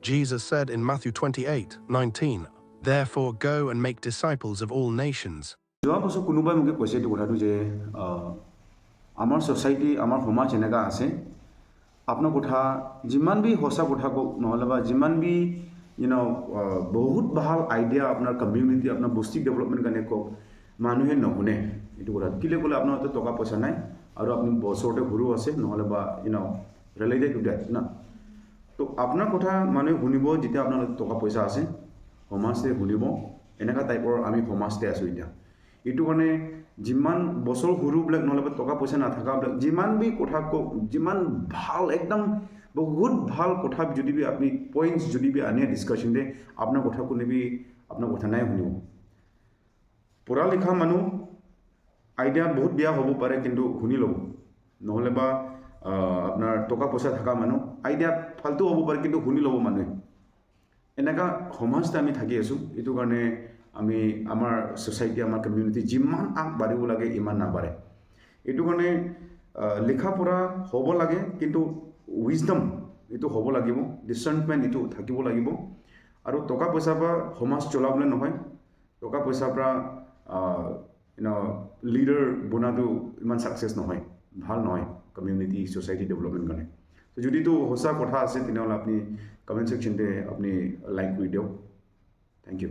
Jesus said in Matthew 28:19, "Therefore go and make disciples of all nations." যোৱা বছৰ কোনোবাই মোক কৈছে এইটো কথাটো যে আমাৰ ছ'চাইটি আমাৰ সমাজ এনেকুৱা আছে আপোনাৰ কথা যিমান বি সঁচা কথা কওক নহ'লে বা যিমান বি বহুত ভাল আইডিয়া আপোনাৰ কমিউনিটি আপোনাৰ বস্তি ডেভেলপমেণ্ট কাৰণে কওক মানুহে নুশুনে এইটো কথা কেলৈ ক'লে আপোনাৰ হাতত টকা পইচা নাই আৰু আপুনি বছৰতে সৰু আছে নহ'লে বা ৰিলেটেড টু ডেট না তো আপোনাৰ কথা মানুহে শুনিব যেতিয়া আপোনাৰ টকা পইচা আছে সমাজে শুনিব এনেকুৱা টাইপৰ আমি সমাজতে আছোঁ এতিয়া এইটো কাৰণে যিমান বছৰ সৰুবিলাক নহ'লে বা টকা পইচা নাথাকাবিলাক যিমান বি কথা কওক যিমান ভাল একদম বহুত ভাল কথা যদি বি আপুনি পইণ্টছ যদি বি আনে ডিছকাশ্যনতে আপোনাৰ কথা কোনেবি আপোনাৰ কথা নাই শুনিব পঢ়া লিখা মানুহ আইডিয়া বহুত বেয়া হ'ব পাৰে কিন্তু শুনি ল'ব নহ'লে বা আপোনাৰ টকা পইচা থকা মানুহ আইডিয়া ফাল্টু হ'ব পাৰে কিন্তু শুনি ল'ব মানুহে এনেকুৱা সমাজতে আমি থাকি আছোঁ এইটো কাৰণে আমি আমাৰ ছ'চাইটি আমাৰ কমিউনিটি যিমান আগবাঢ়িব লাগে ইমান নাবাঢ়ে এইটো কাৰণে লিখা পঢ়া হ'ব লাগে কিন্তু উইজডম এইটো হ'ব লাগিব ডিচাৰ্ণমেণ্ট এইটো থাকিব লাগিব আৰু টকা পইচাৰ পৰা সমাজ চলাবলৈ নহয় টকা পইচাৰ পৰা লিডাৰ বনোৱাটো ইমান ছাকচেছ নহয় ভাল নহয় কমিউনিটি ছ'চাইটি ডেভেলপমেণ্ট কাৰণে যদিতো সঁচা কথা আছে তেনেহ'লে আপুনি কমেণ্ট ছেকশ্যনতে আপুনি লাইক কৰি দিয়ক থেংক ইউ